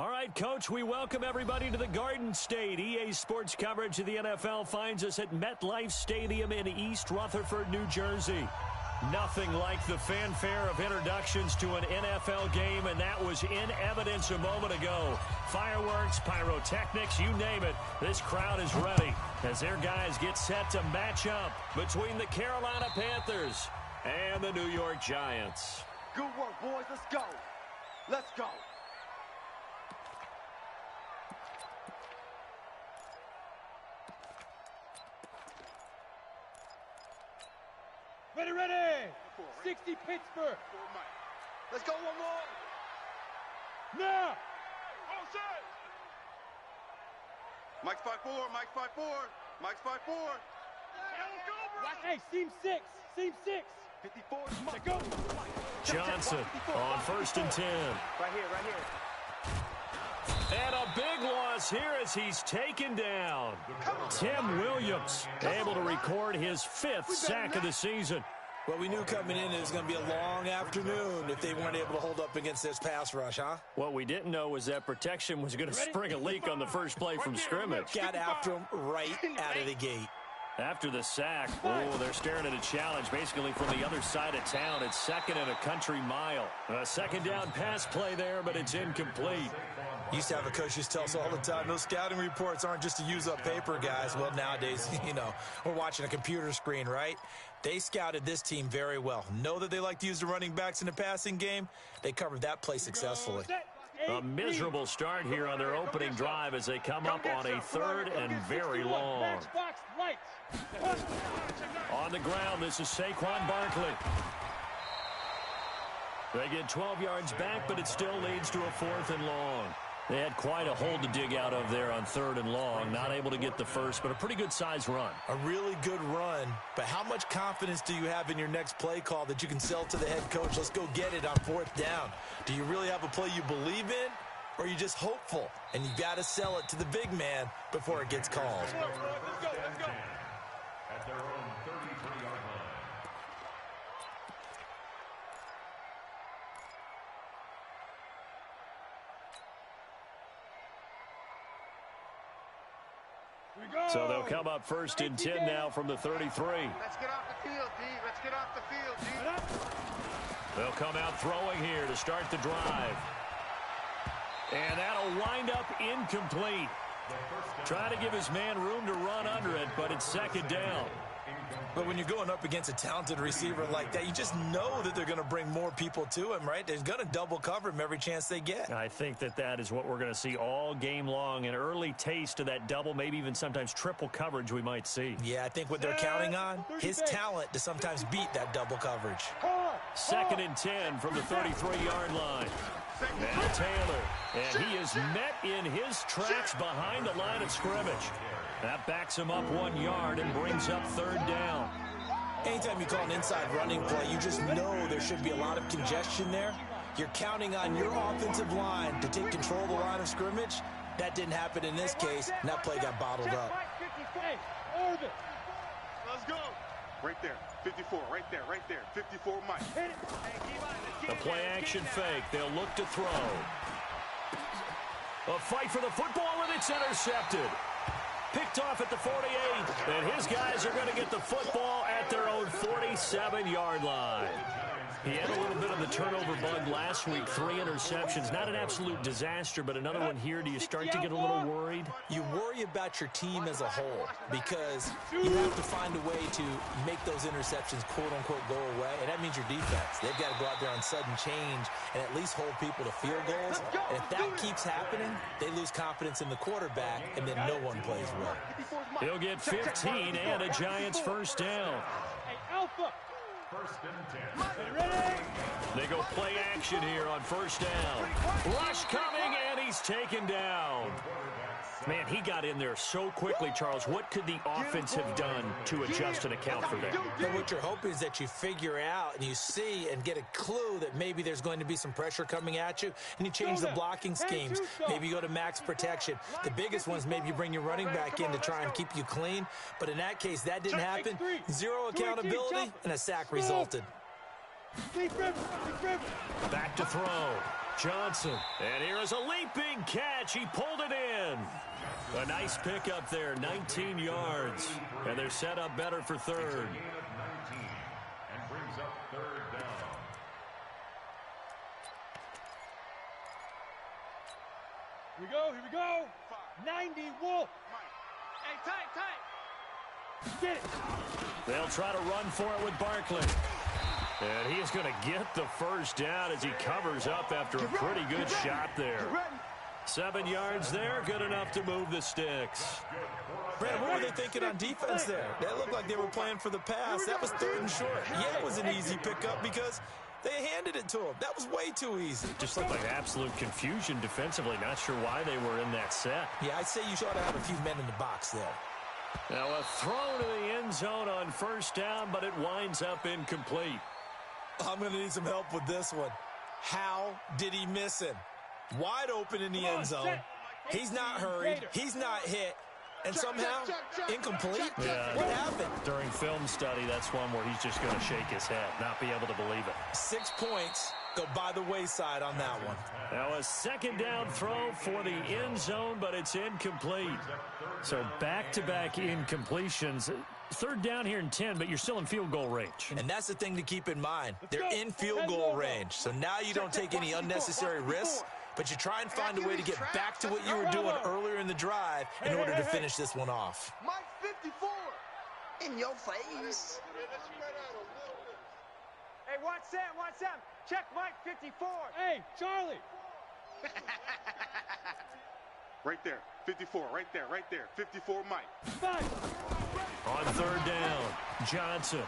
All right, Coach, we welcome everybody to the Garden State. EA Sports coverage of the NFL finds us at MetLife Stadium in East Rutherford, New Jersey. Nothing like the fanfare of introductions to an NFL game, and that was in evidence a moment ago. Fireworks, pyrotechnics, you name it. This crowd is ready as their guys get set to match up between the Carolina Panthers and the New York Giants. Good work, boys. Let's go. Let's go. Ready, ready! 60 Pittsburgh. Let's go one more. Now! Oh, shit! Mike's 5-4, Mike's 5-4, Mike's 5-4. Hey, seam 6, seam 6. 54, Let's go. Johnson on 1st and 10. Right here. And a big loss here as he's taken down. Tim Williams able to record his 5th sack of the season. Well, we knew coming in it was going to be a long afternoon if they weren't able to hold up against this pass rush, huh? What we didn't know was that protection was going to spring a leak on the first play from scrimmage. Got after him right out of the gate. After the sack, they're staring at a challenge basically from the other side of town. It's 2nd and a country mile. A 2nd down pass play there, but it's incomplete. Used to have a coach just tell us all the time, those scouting reports aren't just to use up paper, guys. Well, nowadays, we're watching a computer screen, right? They scouted this team very well. Know that they like to use the running backs in the passing game. They covered that play successfully. A miserable start here on their opening drive as they come up on a 3rd and very long. On the ground, this is Saquon Barkley. They get 12 yards back, but it still leads to a 4th and long. They had quite a hole to dig out of there on 3rd and long. Not able to get the first, but a pretty good-sized run. A really good run, but how much confidence do you have in your next play call that you can sell to the head coach? Let's go get it on 4th down. Do you really have a play you believe in, or are you just hopeful? And you got to sell it to the big man before it gets called. Let's go. At their own 33-yard line. So they'll come up 1st and 10 now from the 33. Let's get off the field, D. Let's get off the field, D. They'll come out throwing here to start the drive. And that'll wind up incomplete. Try to give his man room to run under it, but it's 2nd down. But when you're going up against a talented receiver like that, you just know that they're going to bring more people to him, right? They're going to double cover him every chance they get. I think that is what we're going to see all game long. An early taste of that double, maybe even sometimes triple coverage we might see. Yeah, I think what they're counting on, his talent to sometimes beat that double coverage. 2nd and 10 from the 33-yard line. Now Taylor, and he is met in his tracks behind the line of scrimmage. That backs him up 1 yard and brings up 3rd down. Anytime you call an inside running play, you just know there should be a lot of congestion there. You're counting on your offensive line to take control of the line of scrimmage. That didn't happen in this case, and that play got bottled up. Let's go. Right there. 54, right there. 54, Mike. A play-action fake. They'll look to throw. A fight for the football, and it's intercepted. Picked off at the 48, and his guys are going to get the football at their own 47-yard line. He had a little bit of the turnover bug last week, 3 interceptions. Not an absolute disaster, but another one here. Do you start to get a little worried? You worry about your team as a whole because you have to find a way to make those interceptions, quote-unquote, go away, and that means your defense. They've got to go out there on sudden change and at least hold people to field goals. And if that keeps happening, they lose confidence in the quarterback, and then no one plays well. He'll get 15 and a Giants 1st down. Hey, Alpha. 1st and 10. They go play action here on 1st down. Rush coming, and he's taken down. Man, he got in there so quickly, Charles. What could the offense have done to adjust and account for that? But what you're hoping is that you figure out and you see and get a clue that maybe there's going to be some pressure coming at you, and you change the blocking schemes. Maybe you go to max protection. The biggest one is maybe you bring your running back in to try and keep you clean. But in that case, that didn't happen. 0 accountability, and a sack resulted. Back to throw. Johnson. And here is a leaping catch. He pulled it in. A nice pickup there, 19 yards. And they're set up better for third. And brings up third down. Here we go. 90 Wolf. Hey, tight. Get it. They'll try to run for it with Barkley. And he is going to get the first down as he covers up after a pretty good shot there. 7 yards there, good enough to move the sticks. Brad, what were they thinking on defense there? That looked like they were playing for the pass. That was third and short. Yeah, it was an easy pickup because they handed it to him. That was way too easy. Just looked like absolute confusion defensively. Not sure why they were in that set. Yeah, I'd say you ought to have a few men in the box there. Now a throw to the end zone on first down, but it winds up incomplete. I'm going to need some help with this one. How did he miss him? Wide open in the end zone. He's not hurried. He's not hit. And somehow, incomplete? Yeah. What happened? During film study, that's one where he's just going to shake his head, not be able to believe it. 6 points go by the wayside on that one. Now a second down throw for the end zone, but it's incomplete. So back-to-back incompletions. Third down here in 10, but you're still in field goal range. And that's the thing to keep in mind. They're in field goal range. So now you don't take any unnecessary risks, but you try and find a way to get back to what you were doing earlier in the drive in order to finish this one off. Mike 54. In your face. Hey, watch Sam. Check Mike 54. Hey, Charlie. Right there. 54. Right there. 54 Mike. On third down, Johnson.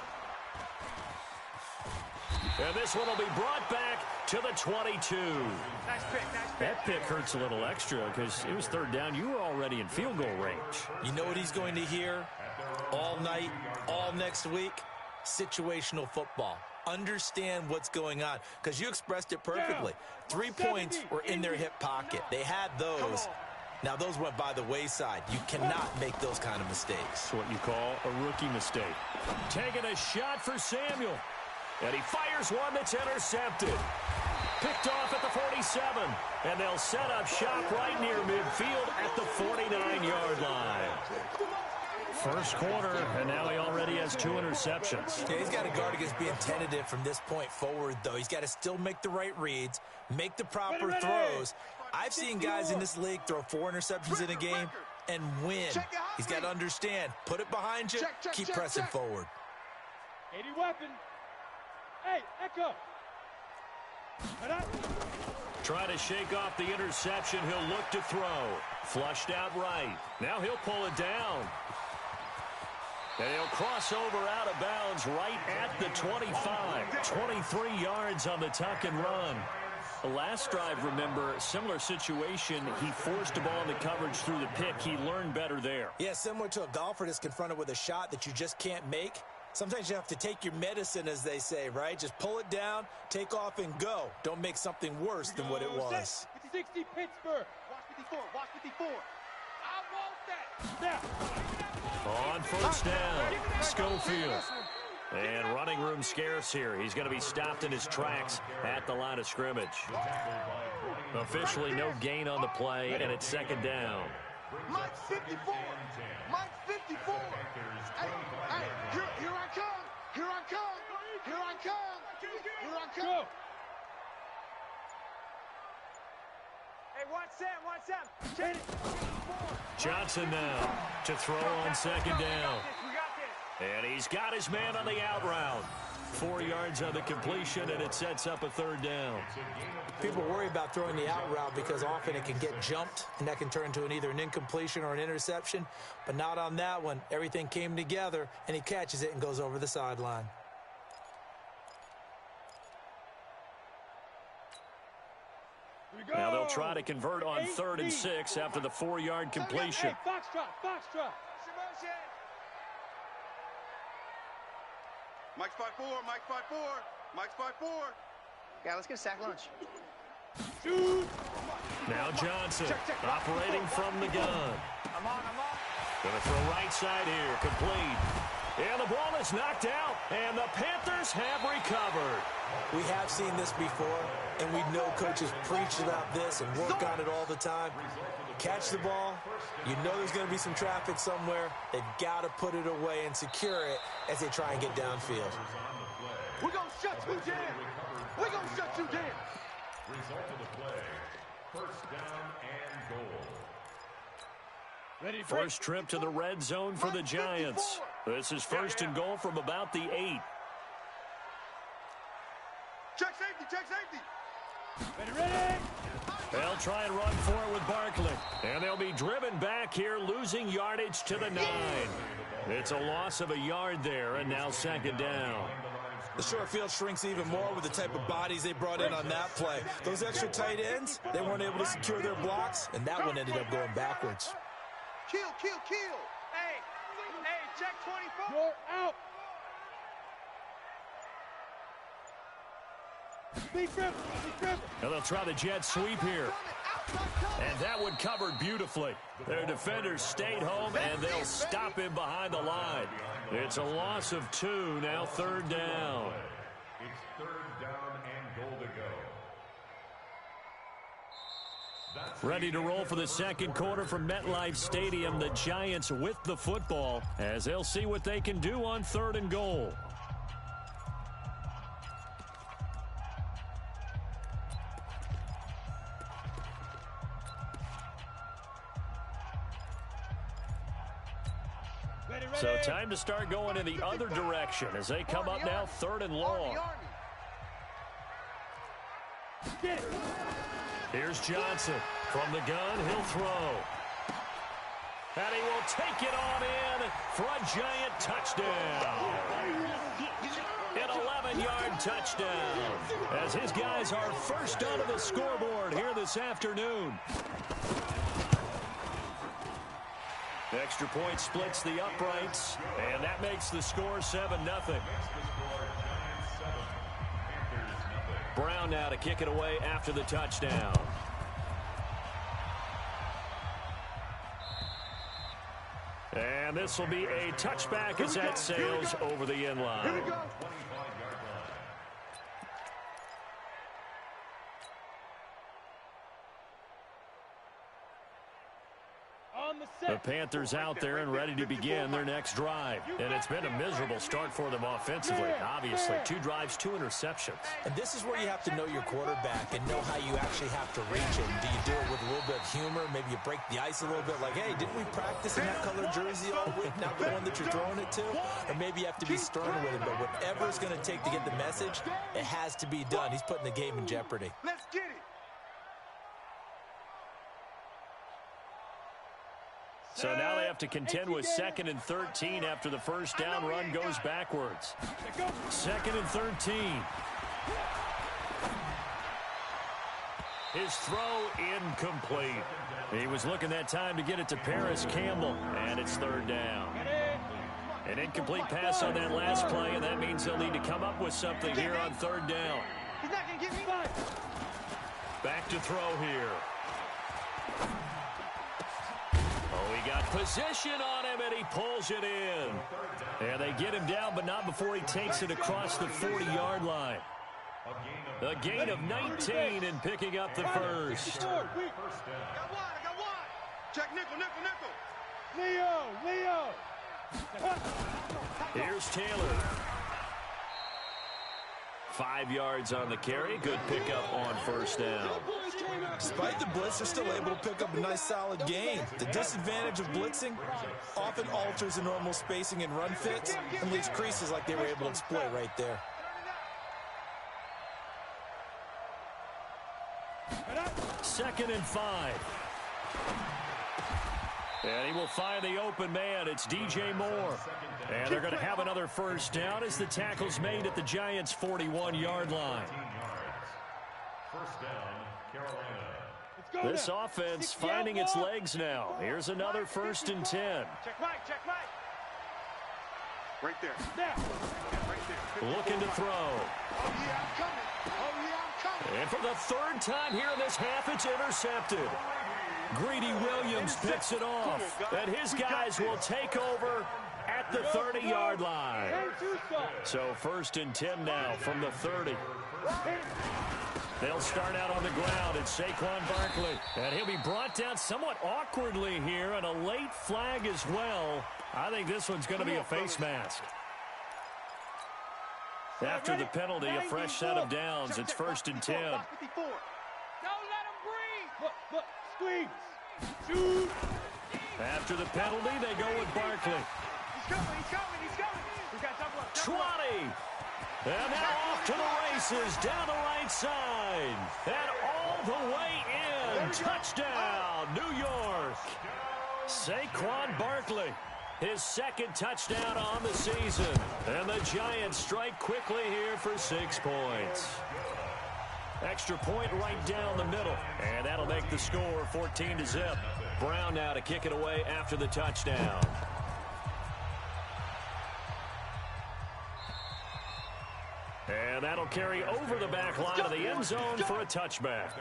And this one will be brought back to the 22. Nice pick. That pick hurts a little extra because it was third down. You were already in field goal range. You know what he's going to hear all night, all next week? Situational football. Understand what's going on, because you expressed it perfectly. 3 points were in their hip pocket. They had those. Now, those went by the wayside. You cannot make those kind of mistakes. That's what you call a rookie mistake. Taking a shot for Samuel. And he fires one that's intercepted. Picked off at the 47. And they'll set up shop right near midfield at the 49-yard line. First quarter, and now he already has 2 interceptions. Yeah, he's got to guard against being tentative from this point forward, though. He's got to still make the right reads, make the proper throws. I've seen guys in this league throw 4 interceptions in a game and win. He's got to understand, put it behind you, keep pressing forward. 80 weapon. Hey, Echo. Try to shake off the interception. He'll look to throw. Flushed out right. Now he'll pull it down. And he'll cross over out of bounds right at the 25. 23 yards on the tuck and run. The last drive, remember, similar situation. He forced a ball in the coverage through the pick. He learned better there. Yeah, similar to a golfer that's confronted with a shot that you just can't make. Sometimes you have to take your medicine, as they say, right? Just pull it down, take off, and go. Don't make something worse than what it was. 60 Pittsburgh. Watch 54. I want that. Now. On first down, Schofield. And running room scarce here. He's going to be stopped in his tracks at the line of scrimmage. Officially no gain on the play, and it's second down. Mike 54. Mike 54. Hey, here I come. Go. Hey, watch Sam. Check it. Johnson now to throw on second down. We got this. And he's got his man on the out route. 4 yards on the completion, and it sets up a third down. People worry about throwing the out route because often it can get jumped, and that can turn into either an incompletion or an interception. But not on that one. Everything came together, and he catches it and goes over the sideline. Now they'll try to convert on 3rd and 6 after the 4-yard completion. Hey, Foxtrot. Mike's 5-4. Yeah, let's get a sack lunch. Shoot. Now Johnson operating from the gun. I'm on. Gonna throw right side here, complete. And the ball is knocked out, and the Panthers have recovered. We have seen this before, and we know coaches preach about this and work on it all the time. Catch the ball. You know there's going to be some traffic somewhere. They've got to put it away and secure it as they try and get downfield. We're going to shut you down. We're going to shut you down. Result of the play, first down and goal. First trip to the red zone for the Giants. This is first and goal from about the 8. Check safety, check safety. Ready. They'll try and run for it with Barkley. And they'll be driven back here, losing yardage to the 9. It's a loss of a yard there, and now second down. The short field shrinks even more with the type of bodies they brought in on that play. Those extra tight ends, they weren't able to secure their blocks, and that one ended up going backwards. Kill. Hey, check 24. You're out. Be careful. And they'll try the jet sweep here. And that one covered beautifully. Their defenders stayed home, and they'll stop him behind the line. It's a loss of 2, now third down. It's third down and goal to go. Ready to roll for the second quarter from MetLife Stadium. The Giants with the football as they'll see what they can do on third and goal. So time to start going in the other direction as they come up now third and long. Here's Johnson. From the gun, he'll throw. And he will take it on in for a giant touchdown. An 11-yard touchdown as his guys are first onto the scoreboard here this afternoon. Extra point splits the uprights, and that makes the score 7-0. Brown now to kick it away after the touchdown. And this will be a touchback as that sails over the end line. The Panthers out there and ready to begin their next drive. And it's been a miserable start for them offensively. Obviously, 2 drives, 2 interceptions. And this is where you have to know your quarterback and know how you actually have to reach him. Do you do it with a little bit of humor? Maybe you break the ice a little bit like, hey, didn't we practice in that color jersey all week? Not the one that you're throwing it to? Or maybe you have to be stern with him. But whatever it's going to take to get the message, it has to be done. He's putting the game in jeopardy. Let's get it. So now they have to contend with 2nd and 13 after the first down run goes backwards. 2nd and 13. His throw incomplete. He was looking that time to get it to Paris Campbell, and it's third down. An incomplete pass on that last play, and that means they'll need to come up with something here on third down. He's not going to get me. Back to throw here. He got position on him, and he pulls it in. And they get him down, but not before he takes it across the 40-yard line. A gain of 19 and picking up the first. I got one. Check nickel. Leo. Here's Taylor. 5 yards on the carry. Good pickup on first down. Despite the blitz, they're still able to pick up a nice, solid gain. The disadvantage of blitzing often alters the normal spacing and run fits and leaves creases like they were able to exploit right there. Second and 5. And he will find the open man. It's DJ Moore. And they're going to have another first down as the tackle's made at the Giants' 41-yard line. First down, Carolina. This offense finding its legs now. Here's another 1st and 10. Check Mike. Right there. Looking to throw. Oh, yeah, I'm coming. And for the 3rd time here in this half, it's intercepted. Greedy Williams picks it off, and his guys will take over at the 30-yard line. So 1st and 10 now from the 30. They'll start out on the ground. It's Saquon Barkley, and he'll be brought down somewhat awkwardly here, and a late flag as well. I think this one's going to be a face mask. After the penalty, a fresh set of downs. It's 1st and 10. Don't let him breathe. Look, squeeze. Shoot. After the penalty, they go with Barkley. He's coming. We got double up. 20. And now off to the races down the right side. And all the way in. Touchdown, New York. Saquon Barkley, his 2nd touchdown on the season. And the Giants strike quickly here for 6 points. Extra point right down the middle. And that'll make the score 14-0. Brown now to kick it away after the touchdown. And that'll carry over the back line of the end zone for a touchback.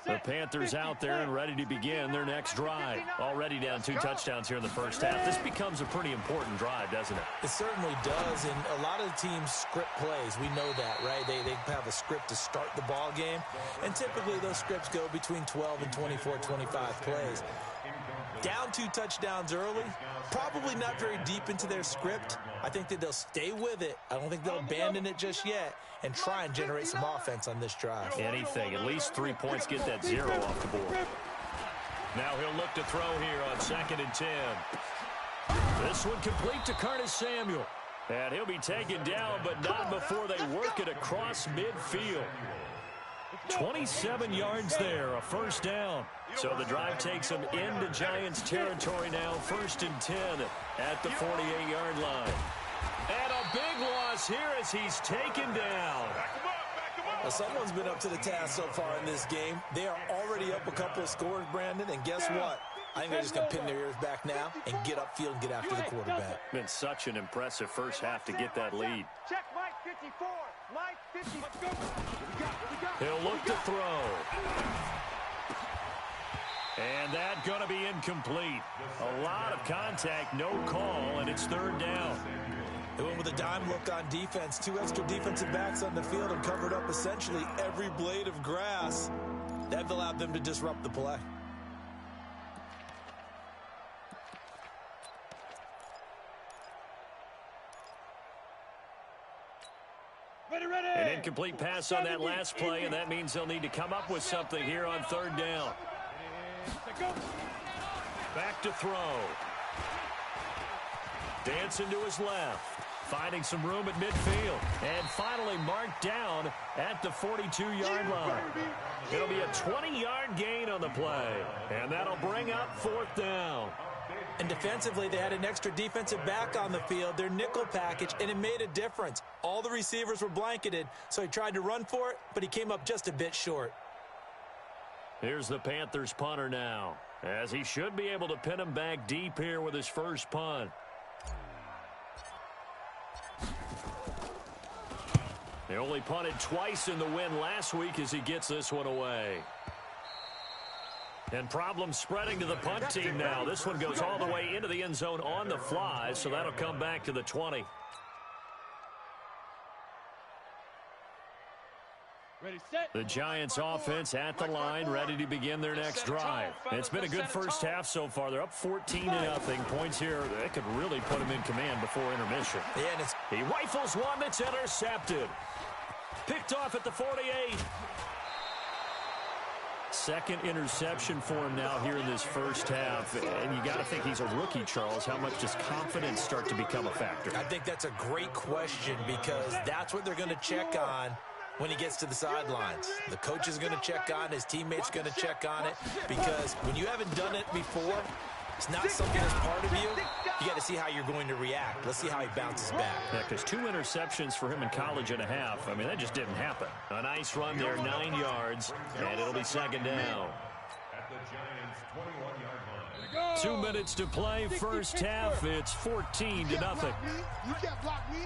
The Panthers out there and ready to begin their next drive. Already down 2 touchdowns here in the first half. This becomes a pretty important drive, doesn't it? It certainly does, and a lot of the teams script plays. We know that, right? They have a script to start the ball game, and typically those scripts go between 12 and 24, 25 plays. Down 2 touchdowns early, probably not very deep into their script. I think that they'll stay with it. I don't think they'll abandon it just yet and try and generate some offense on this drive. Anything, at least 3 points, get that 0 off the board. Now he'll look to throw here on 2nd and 10. This one complete to Curtis Samuel. And he'll be taken down, but not before they work it across midfield. 27 yards there, a 1st down. So the drive takes them into Giants territory now, 1st and 10 at the 48-yard line. And a big loss here as he's taken down. Well, someone's been up to the task so far in this game. They are already up a couple of scores, Brandon, and guess what? I think they're just going to pin their ears back now and get upfield and get after the quarterback. Been such an impressive first half to get that lead. Check Mike 54. Mike 54. He'll look to throw. And that's going to be incomplete. A lot of contact, no call, and it's 3rd down. They went with a dime look on defense. 2 extra defensive backs on the field and covered up essentially every blade of grass. That allowed them to disrupt the play. An incomplete pass on that last play, and that means they'll need to come up with something here on 3rd down. Back to throw. Dancing to his left. Finding some room at midfield. And finally marked down at the 42-yard line. It'll be a 20-yard gain on the play. And that'll bring up 4th down. And defensively, they had an extra defensive back on the field, their nickel package, and it made a difference. All the receivers were blanketed, so he tried to run for it, but he came up just a bit short. Here's the Panthers punter now, as he should be able to pin him back deep here with his first punt. They only punted twice in the win last week as he gets this one away. And problems spreading to the punt team now. This one goes all the way into the end zone on the fly, so that'll come back to the 20. The Giants offense at the line, ready to begin their next drive. It's been a good first half so far. They're up 14-0. Points here that could really put them in command before intermission. Yeah, and he rifles one that's intercepted. Picked off at the 48. Second interception for him now here in this first half. And you got to think he's a rookie, Charles. How much does confidence start to become a factor? I think that's a great question because that's what they're going to check on when he gets to the sidelines. The coach is going to check on, his teammates going to check on it, because when you haven't done it before, it's not something that's part of you. You got to see how you're going to react. Let's see how he bounces back. Yeah, because 2 interceptions for him in college and a half. I mean, that just didn't happen. A nice run there, 9 yards, and it'll be 2nd down. At the Giants' 21-yard line. 2 minutes to play, first half. It's 14-0. You can't block me.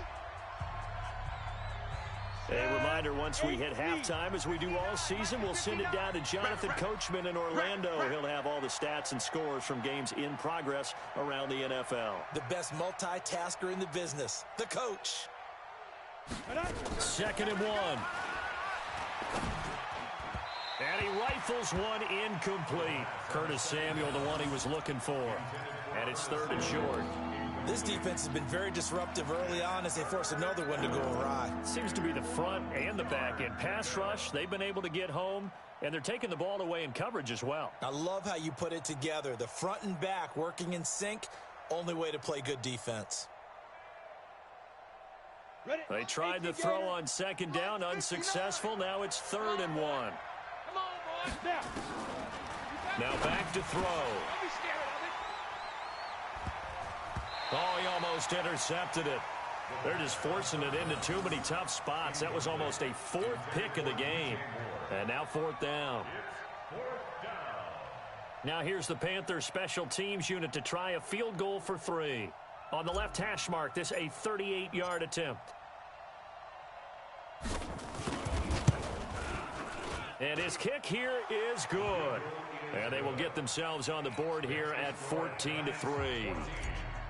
A reminder, once we hit halftime, as we do all season, we'll send it down to Jonathan Coachman in Orlando. He'll have all the stats and scores from games in progress around the NFL. The best multitasker in the business, the coach. 2nd and 1. And he rifles one incomplete. Curtis Samuel, the one he was looking for. And it's 3rd and short. This defense has been very disruptive early on as they force another one to go awry. Seems to be the front and the back end. Pass rush, they've been able to get home, and they're taking the ball away in coverage as well. I love how you put it together. The front and back working in sync, only way to play good defense. They tried to throw on 2nd down, unsuccessful. Now it's 3rd and 1. Come on, boy. Now back to throw. Don't be scared of it. Oh, he almost intercepted it. They're just forcing it into too many tough spots. That was almost a 4th pick of the game. And now 4th down. Now here's the Panthers special teams unit to try a field goal for 3. On the left hash mark, this a 38-yard attempt. And his kick here is good. And they will get themselves on the board here at 14-3.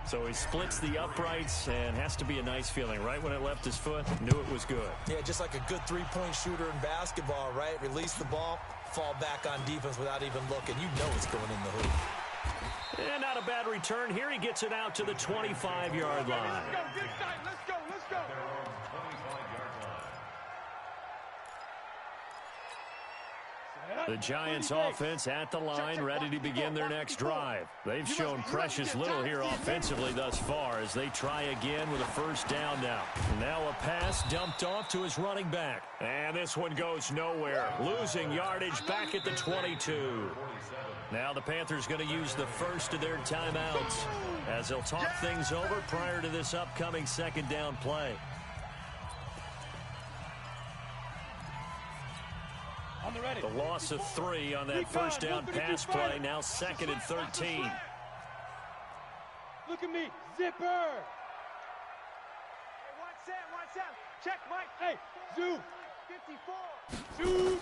So he splits the uprights, and has to be a nice feeling. Right when it left his foot, knew it was good. Yeah, just like a good three-point shooter in basketball, right? Release the ball, fall back on defense without even looking. You know it's going in the hoop. And not a bad return. Here he gets it out to the 25-yard line. Let's go, get tight. Let's go, let's go. The Giants offense at the line, ready to begin their next drive. They've shown precious little here offensively thus far as they try again with a 1st down now. Now a pass dumped off to his running back. And this one goes nowhere. Losing yardage back at the 22. Now the Panthers going to use the first of their timeouts as they'll talk things over prior to this upcoming 2nd down play. The loss of 3 on that 1st down pass play. Now 2nd and 13. Look at me, zipper. Hey, watch Sam. Check Mike. Hey, zoom. 54. Zoom.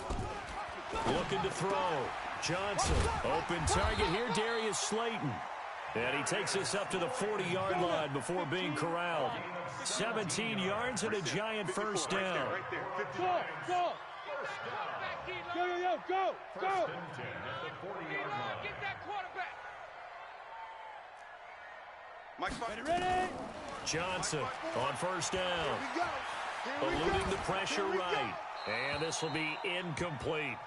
Looking to throw. Johnson, open target here, Darius Slayton. And he takes this up to the 40-yard line before being corralled. 17 yards and a giant 1st down. Go. Go. Get that quarterback. Mike's Ready? Johnson on 1st down. Eluding the pressure right. And this will be incomplete.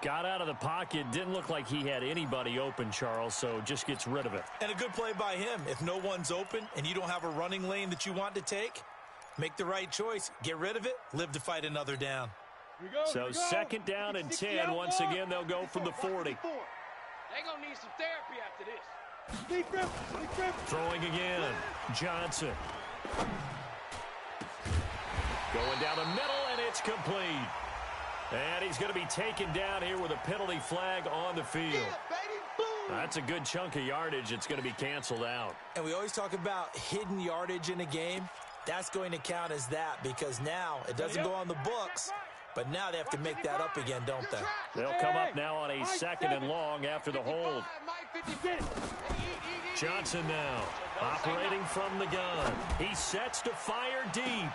Got out of the pocket. Didn't look like he had anybody open, Charles, so just gets rid of it. And a good play by him. If no one's open and you don't have a running lane that you want to take, make the right choice. Get rid of it. Live to fight another down. So 2nd down and 10. Once again, they'll go from the 40. They're going to need some therapy after this. Throwing again. Johnson. Going down the middle, and it's complete. And he's going to be taken down here with a penalty flag on the field. That's a good chunk of yardage. It's going to be canceled out. And we always talk about hidden yardage in a game. That's going to count as that because now it doesn't go on the books. But now they have to make that up again, don't they? They'll come up now on a 2nd and long after the hold. Johnson now operating from the gun. He sets to fire deep.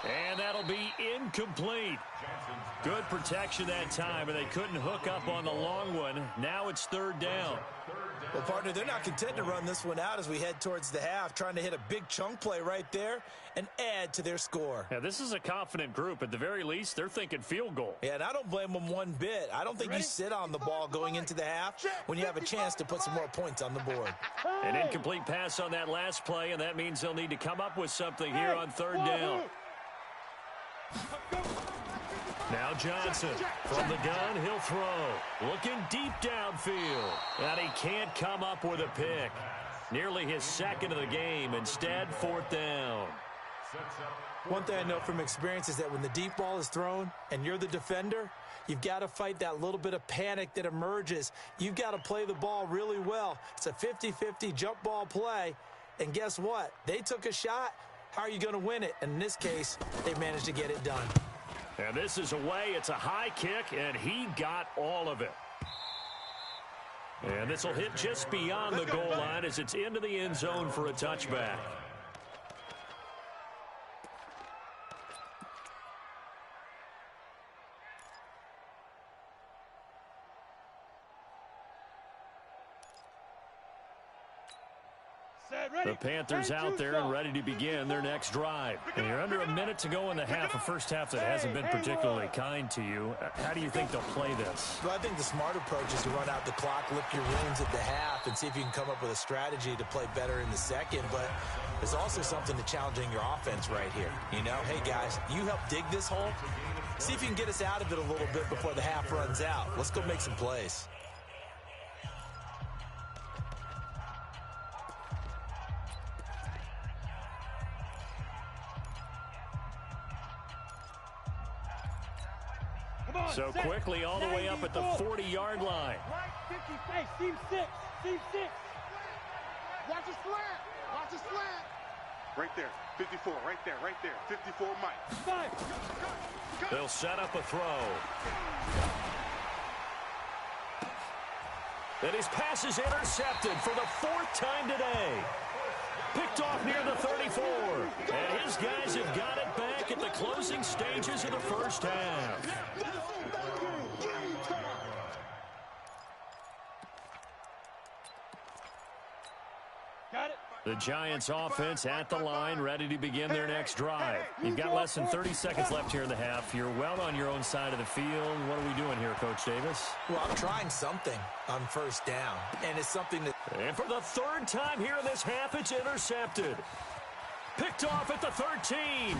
And that'll be incomplete. Good protection that time, and they couldn't hook up on the long one. Now it's 3rd down. Well, partner, they're not content to run this one out as we head towards the half, trying to hit a big chunk play right there and add to their score. Yeah, this is a confident group. At the very least, they're thinking field goal. Yeah, and I don't blame them one bit. I don't think you sit on the ball going into the half when you have a chance to put some more points on the board. An incomplete pass on that last play, and that means they'll need to come up with something here on 3rd down. Now Johnson from the gun, he'll throw. Looking deep downfield. And he can't come up with a pick. Nearly his 2nd of the game. Instead, 4th down. One thing I know from experience is that when the deep ball is thrown and you're the defender, you've got to fight that little bit of panic that emerges. You've got to play the ball really well. It's a 50-50 jump ball play. And guess what? They took a shot. How are you going to win it? And in this case, they managed to get it done. And this is away. It's a high kick, and he got all of it. And this will hit just beyond the goal line as it's into the end zone for a touchback. The Panthers out there and ready to begin their next drive. And you're under a minute to go in the half, a first half that hasn't been particularly kind to you. How do you think they'll play this? Well, I think the smart approach is to run out the clock, lick your wounds at the half, and see if you can come up with a strategy to play better in the second. But there's also something to challenging your offense right here. You know, hey, guys, you help dig this hole. See if you can get us out of it a little bit before the half runs out. Let's go make some plays. So quickly all the way up at the 40-yard line. Right 50, hey, seam 6, seam 6. Watch a slant. Watch a slant. Right there. 54, right there, 54, Mike. 5. They'll set up a throw. And his pass is intercepted for the 4th time today. Picked off near the 34. And his guys have got it back at the closing stages of the first half. Got it. The Giants offense at the line, ready to begin their next drive. You've got less than 30 seconds left here in the half. You're well on your own side of the field. What are we doing here, Coach Davis? Well, I'm trying something on first down, and it's something that... And for the 3rd time here in this half, it's intercepted. Picked off at the 13.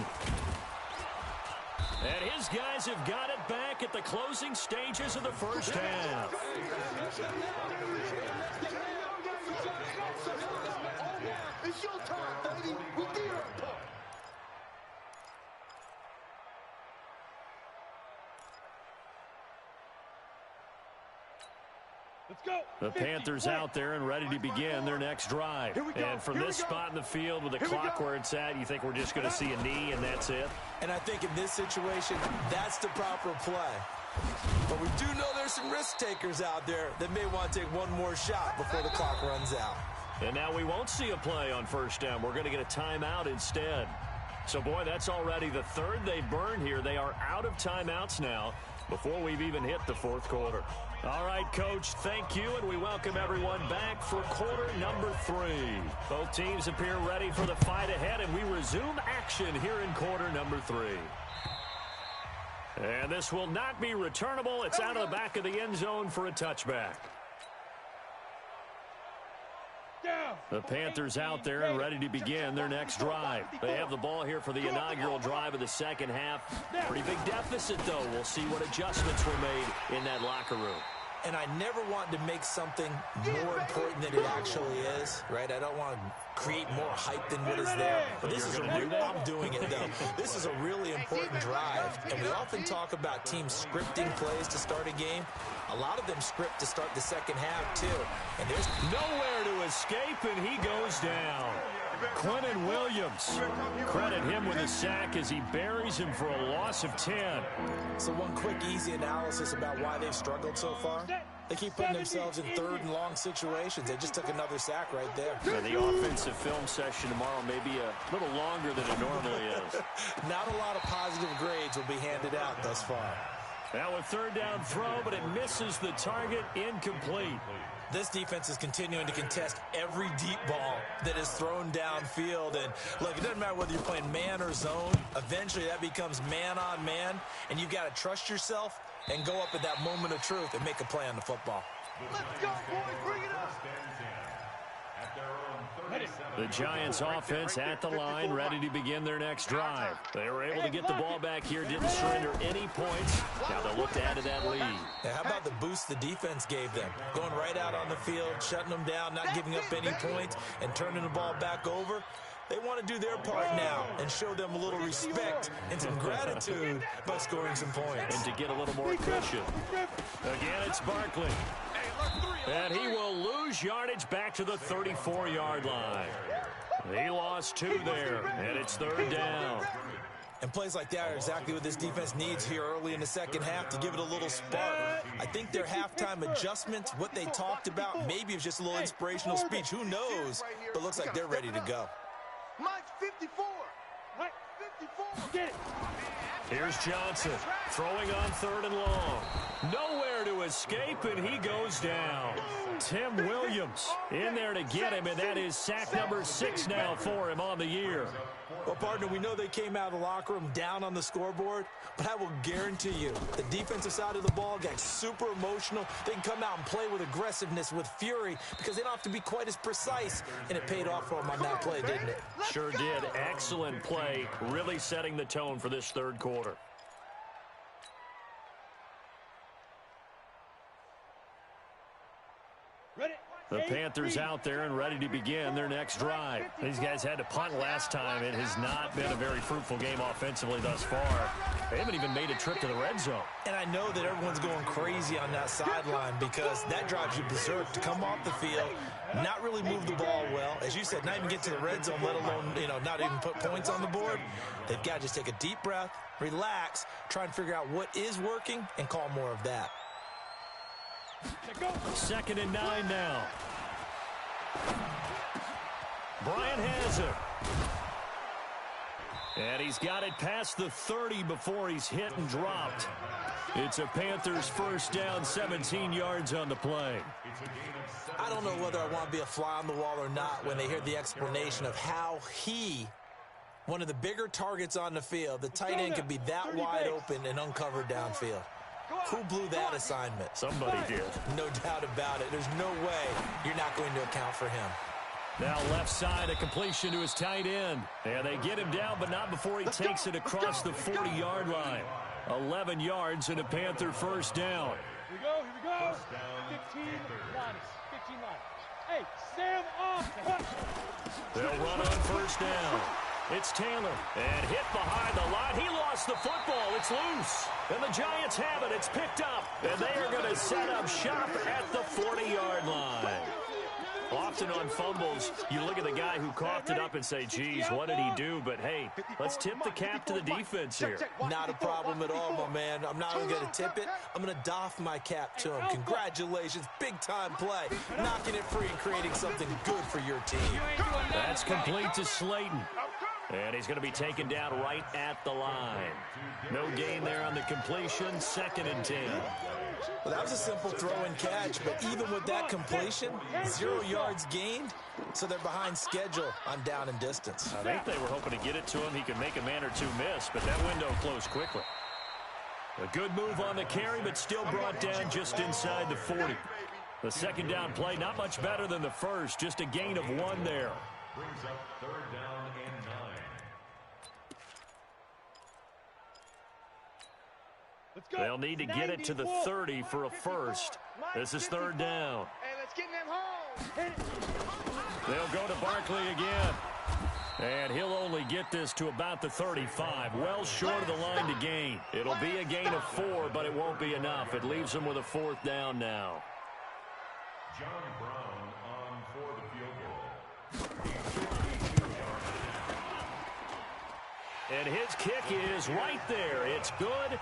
And his guys have got it back at the closing stages of the first half. It's your time, baby. We did our part. Let's go. The Panthers out there and ready to begin their next drive. And from this spot in the field with the clock where it's at, you think we're just going to see a knee and that's it? And I think in this situation, that's the proper play. But we do know there's some risk takers out there that may want to take one more shot before the clock runs out. And now we won't see a play on first down. We're going to get a timeout instead. So, boy, that's already the 3rd they've burned here. They are out of timeouts now before we've even hit the 4th quarter. All right, Coach, thank you, and we welcome everyone back for quarter number 3. Both teams appear ready for the fight ahead, and we resume action here in quarter number 3. And this will not be returnable. It's out of the back of the end zone for a touchback. The Panthers out there and ready to begin their next drive. They have the ball here for the inaugural drive of the second half. Pretty big deficit, though. We'll see what adjustments were made in that locker room. And I never want to make something more important than it actually is, right? I don't want to create more hype than what is there. But this is I'm doing it, though. This is a really important drive. And we often talk about teams scripting plays to start a game. A lot of them script to start the second half, too. And there's nowhere to escape, and he goes down. Quentin Williams. Credit him with a sack as he buries him for a loss of 10. So one quick, easy analysis about why they've struggled so far. They keep putting themselves in 3rd and long situations. They just took another sack right there. And the offensive film session tomorrow may be a little longer than it normally is. Not a lot of positive grades will be handed out thus far. Now a 3rd down throw, but it misses the target, incomplete. This defense is continuing to contest every deep ball that is thrown downfield. And look, it doesn't matter whether you're playing man or zone. Eventually that becomes man on man, and you've got to trust yourself and go up at that moment of truth and make a play on the football. Let's go, boys. Bring it up. The Giants offense at the line, ready to begin their next drive. They were able to get the ball back here, didn't surrender any points. Now they'll look to add to that lead. Now, how about the boost the defense gave them? Going right out on the field, shutting them down, not giving up any points, and turning the ball back over. They want to do their part now and show them a little respect and some gratitude by scoring some points. And to get a little more cushion. Again, it's Barkley. And he will lose yardage back to the 34-yard line. He lost 2 there, and it's 3rd down. And plays like that are exactly what this defense needs here early in the second half to give it a little spark. I think their halftime adjustments, what they talked about, maybe it's just a little inspirational speech. Who knows? But looks like they're ready to go. Mike's 54. Mike, 54. Get it. Here's Johnson throwing on 3rd and long. Nowhere to escape, and he goes down. Tim Williams in there to get him, and that is sack number 6 now for him on the year. Well, partner, we know they came out of the locker room down on the scoreboard, but I will guarantee you the defensive side of the ball got super emotional. They can come out and play with aggressiveness, with fury, because they don't have to be quite as precise, and it paid off for them on that play, didn't it? Sure did. Excellent play, really setting the tone for this 3rd quarter. The Panthers out there and ready to begin their next drive. These guys had to punt last time. It has not been a very fruitful game offensively thus far. They haven't even made a trip to the red zone. And I know that everyone's going crazy on that sideline because that drives you berserk to come off the field, not really move the ball well. As you said, not even get to the red zone, let alone, not even put points on the board. They've got to just take a deep breath, relax, try and figure out what is working, and call more of that. 2nd and 9 now. Bryant has it. And he's got it past the 30 before he's hit and dropped. It's a Panthers 1st down, 17 yards on the play. I don't know whether I want to be a fly on the wall or not when they hear the explanation of how one of the bigger targets on the field, the tight end could be that wide open and uncovered downfield. Who blew that assignment? Somebody did. No doubt about it. There's no way you're not going to account for him. Now left side, a completion to his tight end. And they get him down, but not before he takes it across the 40-yard line. 11 yards and a Panther 1st down. Here we go. 15 lines. Hey, Sam off. They'll run on 1st down. It's Taylor, and hit behind the line. He lost the football. It's loose. And the Giants have it. It's picked up. And they are going to set up shop at the 40-yard line. Often on fumbles, you look at the guy who coughed it up and say, geez, what did he do? But, hey, let's tip the cap to the defense here. Not a problem at all, my man. I'm not even going to tip it. I'm going to doff my cap to him. Congratulations. Big-time play. Knocking it free and creating something good for your team. That's complete to Slayton. And he's going to be taken down right at the line. No gain there on the completion. 2nd and 10. Well, that was a simple throw and catch, but even with that completion, 0 yards gained, so they're behind schedule on down and distance. I think they were hoping to get it to him. He could make a man or two miss, but that window closed quickly. A good move on the carry, but still brought down just inside the 40. The 2nd down play, not much better than the first, just a gain of 1 there. Brings up 3rd down and 9. They'll need to get it to the 30 for a first. This is 3rd down. Hey, let's get them home. They'll go to Barkley again. And he'll only get this to about the 35. Well short of the line to gain. It'll be a gain of 4, but it won't be enough. It leaves them with a 4th down now. John Brown on for the field goal. And his kick is right there. It's good.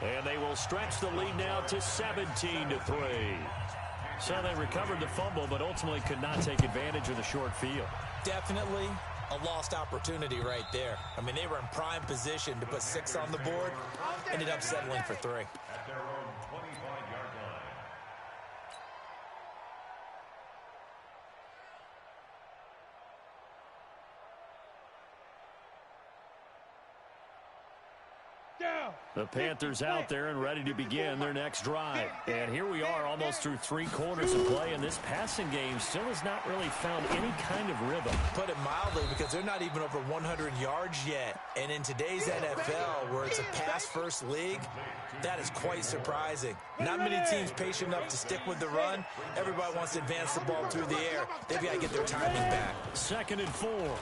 And they will stretch the lead now to 17-3. So they recovered the fumble, but ultimately could not take advantage of the short field. Definitely a lost opportunity right there. I mean, they were in prime position to put 6 on the board. Ended up settling for 3. At their own 25-yard line. The Panthers out there and ready to begin their next drive. And here we are almost through 3 quarters of play, and this passing game still has not really found any kind of rhythm. Put it mildly, because they're not even over 100 yards yet. And in today's NFL, where it's a pass-first league, that is quite surprising. Not many teams patient enough to stick with the run. Everybody wants to advance the ball through the air. They've got to get their timing back. 2nd and 4.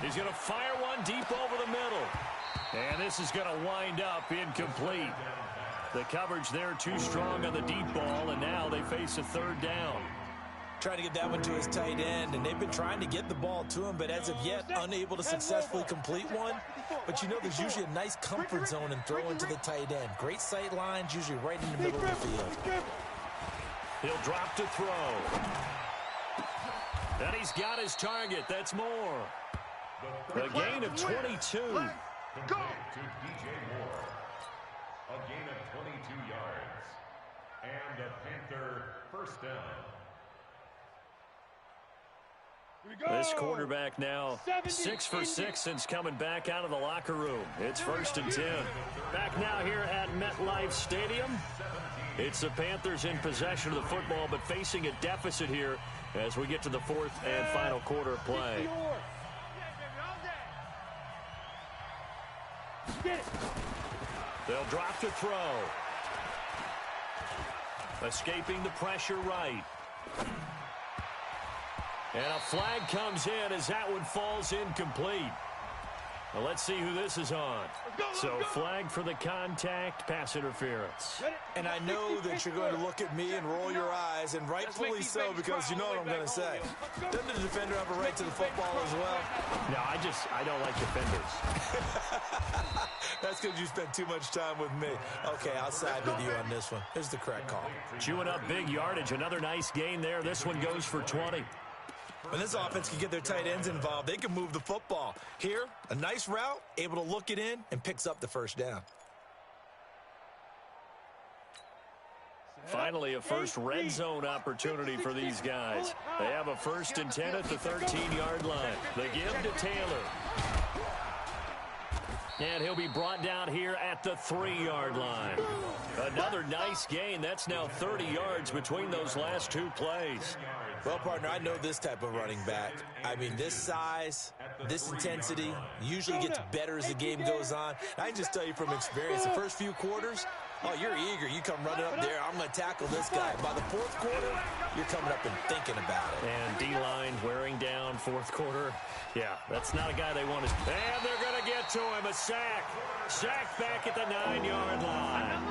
He's going to fire one deep over the middle. And this is going to wind up incomplete. The coverage there too strong on the deep ball, and now they face a third down. Trying to get that one to his tight end, and they've been trying to get the ball to him, but as of yet, unable to successfully complete one. But you know, there's usually a nice comfort zone in throwing to the tight end. Great sight lines, usually right in the middle of the field. He'll drop to throw. And he's got his target. That's more. A gain of 22. Go! To DJ Moore. A gain of 22 yards. And a Panther first down. This quarterback now 6 for 6 since coming back out of the locker room. It's 1st and 10. Back now here at MetLife Stadium. It's the Panthers in possession of the football, but facing a deficit here as we get to the 4th and final quarter of play. They'll drop to throw. Escaping the pressure right. And a flag comes in as that one falls incomplete. Well, let's see who this is on. So flag for the contact, pass interference. And I know that you're going to look at me and roll your eyes, and rightfully so, because you know what I'm going to say. Doesn't the defender have a right to the football as well? No, I don't like defenders. That's because you spent too much time with me. Okay, I'll side with you on this one. Here's the correct call. Chewing up big yardage. Another nice gain there. This one goes for 20. When this offense can get their tight ends involved, they can move the football. Here, a nice route, able to look it in, and picks up the first down. Finally, a first red zone opportunity for these guys. They have a 1st and 10 at the 13-yard line. They give to Taylor. And he'll be brought down here at the 3-yard line. Another nice gain. That's now 30 yards between those last 2 plays. Well, partner, I know this type of running back. I mean, this size, this intensity usually gets better as the game goes on. I can just tell you from experience, the first few quarters, oh, you're eager. You come running up there. I'm going to tackle this guy. By the 4th quarter, you're coming up and thinking about it. And D-line wearing down 4th quarter. Yeah, that's not a guy they want to. And they're going to get to him. A sack. Sack back at the 9-yard line.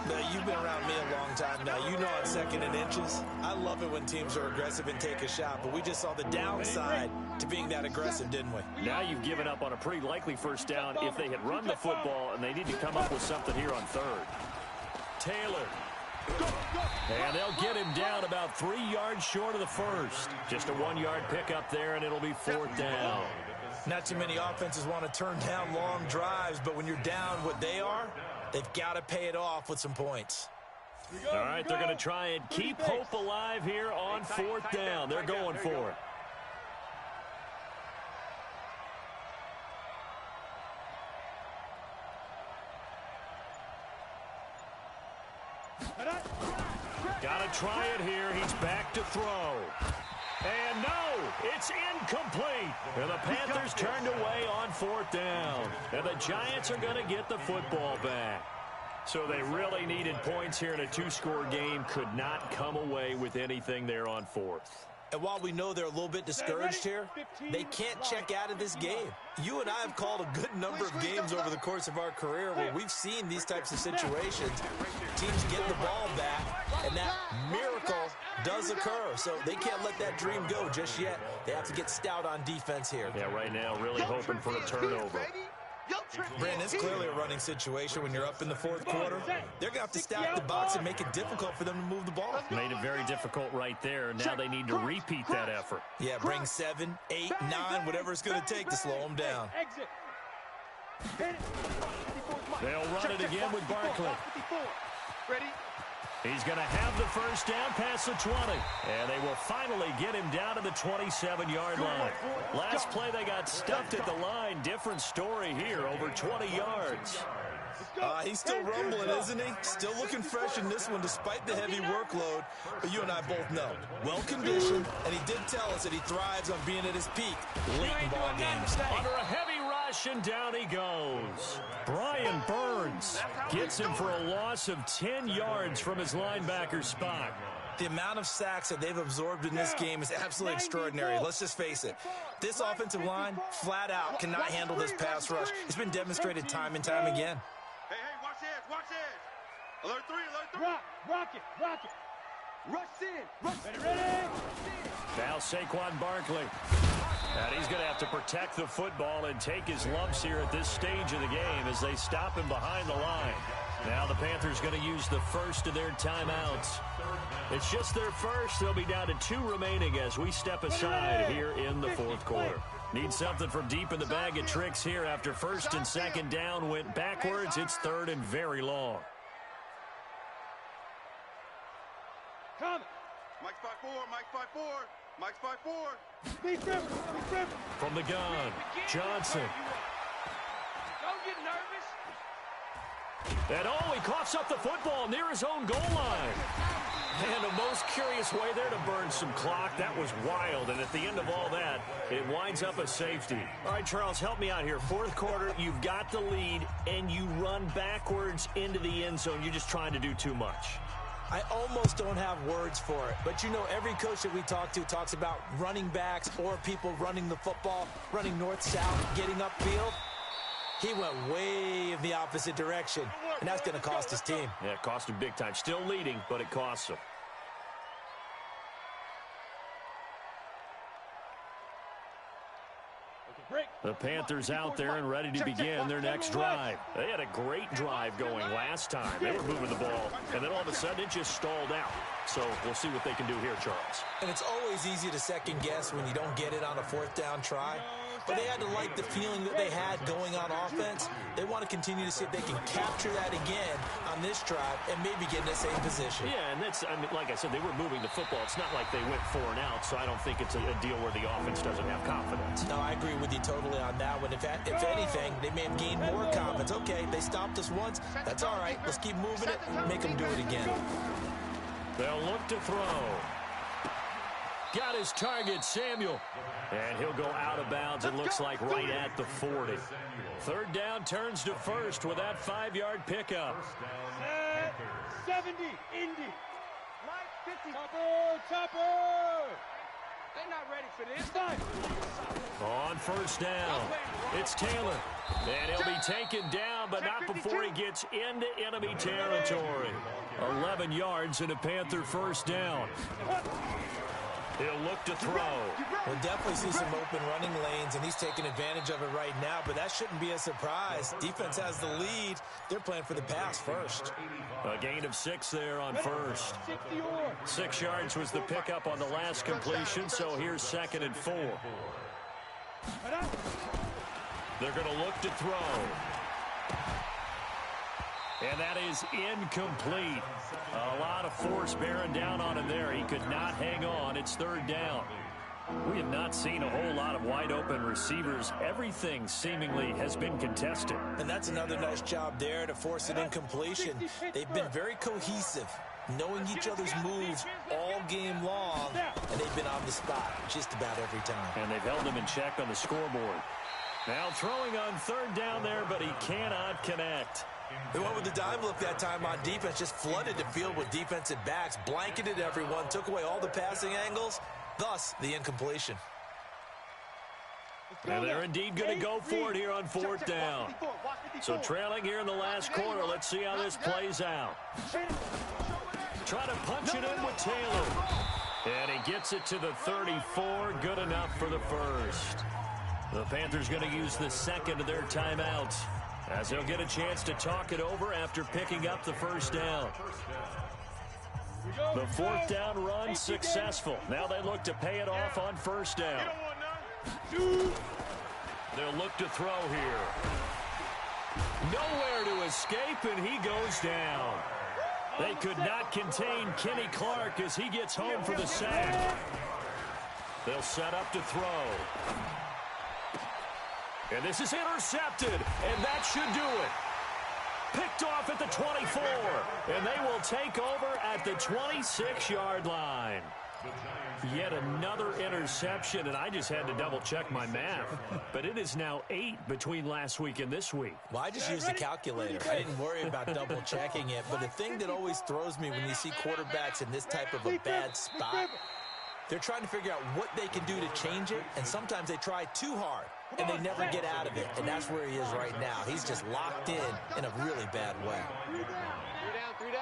Now, you've been around me a long time now. You know on 2nd and inches. I love it when teams are aggressive and take a shot, but we just saw the downside to being that aggressive, didn't we? Now you've given up on a pretty likely first down if they had run the football, and they need to come up with something here on 3rd. Taylor. And they'll get him down about 3 yards short of the 1st. Just a 1-yard pickup there, and it'll be 4th down. Not too many offenses want to turn down long drives, but when you're down what they are, they've got to pay it off with some points. All right, they're going to try and keep hope alive here on 4th down. They're going for it. Got to try it here. He's back to throw. And no, it's incomplete. And the Panthers turned away on 4th down. And the Giants are going to get the football back. So they really needed points here in a 2-score game. Could not come away with anything there on 4th. And while we know they're a little bit discouraged here, they can't check out of this game. You and I have called a good number of games over the course of our career where we've seen these types of situations. Teams get the ball back, and that miracle does occur. So they can't let that dream go just yet. They have to get stout on defense here. Yeah, right now really hoping for a turnover. Brandon, it's clearly a running situation when you're up in the 4th quarter. They're going to have to stack the box and make it difficult for them to move the ball. Made it very difficult right there. Now they need to repeat that effort. Yeah, bring 7, 8, 9, whatever it's going to take to slow them down. They'll run it again with Barkley. Ready? He's going to have the first down past the 20. And they will finally get him down to the 27-yard line. Last play, they got stuffed at the line. Different story here, over 20 yards. He's still rumbling, isn't he? Still looking fresh in this one despite the heavy workload. But you and I both know, well-conditioned, and he did tell us that he thrives on being at his peak late in ball games. Under a heavy rush, and down he goes. Brian Burns gets him for a loss of 10 yards from his linebacker spot. The amount of sacks that they've absorbed in this game is absolutely extraordinary. Let's just face it. This offensive line, flat out, cannot handle this pass rush. It's been demonstrated time and time again. Hey, watch edge, watch edge. Alert 3, alert 3. Rock it. Rush in. Ready. Now Saquon Barkley. And he's going to have to protect the football and take his lumps here at this stage of the game as they stop him behind the line. Now the Panthers going to use the first of their timeouts. It's just their first. They'll be down to 2 remaining as we step aside here in the fourth quarter. Need something from deep in the bag of tricks here after first and second down went backwards. It's third and very long. Come. Mike's 5-4, Mike's 5-4, Mike's 5-4. Be careful. From the gun, Johnson. Don't get nervous. And he coughs up the football near his own goal line. And the most curious way there to burn some clock. That was wild. And at the end of all that, it winds up a safety. All right, Charles, help me out here. Fourth quarter, you've got the lead, and you run backwards into the end zone. You're just trying to do too much. I almost don't have words for it. But, you know, every coach that we talk to talks about running backs or people running the football, running north-south, getting upfield. He went way in the opposite direction, and that's going to cost his team. Yeah, it cost him big time. Still leading, but it costs him. The Panthers out there and ready to begin their next drive. They had a great drive going last time. They were moving the ball, and then all of a sudden it just stalled out. So we'll see what they can do here, Charles. And it's always easy to second guess when you don't get it on a fourth down try. But they had to like the feeling that they had going on offense. They want to continue to see if they can capture that again on this drive and maybe get in the same position. Yeah, and that's, I mean, like I said, they were moving the football. It's not like they went 4 and out, so I don't think it's a deal where the offense doesn't have confidence. No, I agree with you totally on that one. If anything, they may have gained more confidence. Okay, they stopped us once. That's all right. Let's keep moving it and make them do it again. They'll look to throw. Got his target, Samuel. And he'll go out of bounds, it looks like right at the 40. Third down turns to first with that 5-yard pickup. 70, Indy. Mike 50. Chopper. They're not ready for this. On first down, it's Taylor. And he'll be taken down, but not before he gets into enemy territory. 11 yards and a Panther first down. He'll look to throw. We'll definitely see some open running lanes, and he's taking advantage of it right now, but that shouldn't be a surprise. Defense has the lead. They're playing for the pass first. A gain of 6 there on first. 6 yards was the pickup on the last completion, so here's 2nd and 4. They're going to look to throw. And that is incomplete. A lot of force bearing down on him there. He could not hang on. It's 3rd down. We have not seen a whole lot of wide open receivers. Everything seemingly has been contested. And that's another nice job there to force an incompletion. They've been very cohesive, knowing each other's moves all game long, and they've been on the spot just about every time. And they've held them in check on the scoreboard. Now throwing on 3rd down there, but he cannot connect. They went with the dime look that time on defense, just flooded the field with defensive backs, blanketed everyone, took away all the passing angles, thus the incompletion. And they're indeed going to go for it here on 4th down. So trailing here in the last quarter, let's see how this plays out. Try to punch it in with Taylor. And he gets it to the 34, good enough for the first. The Panthers going to use the 2nd of their timeouts, as they'll get a chance to talk it over after picking up the first down. The 4th down run successful. Now they look to pay it off on 1st down. They'll look to throw here. Nowhere to escape, and he goes down. They could not contain Kenny Clark as he gets home for the sack. They'll set up to throw. And this is intercepted, and that should do it. Picked off at the 24, and they will take over at the 26-yard line. Yet another interception, and I just had to double-check my math. But it is now 8 between last week and this week. Well, I just used a calculator. I didn't worry about double-checking it. But the thing that always throws me when you see quarterbacks in this type of a bad spot, they're trying to figure out what they can do to change it, and sometimes they try too hard, and they never get out of it. And that's where he is right now. He's just locked in a really bad way. 3 down, 3 down.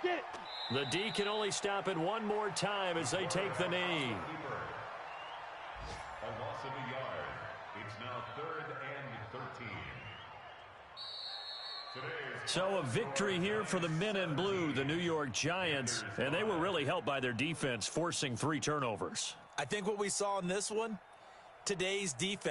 Get it. The D can only stop it one more time as they take the knee. A loss of a yard. It's now 3rd and 13. So a victory here for the men in blue, the New York Giants, and they were really helped by their defense, forcing 3 turnovers. I think what we saw in this one, today's defense.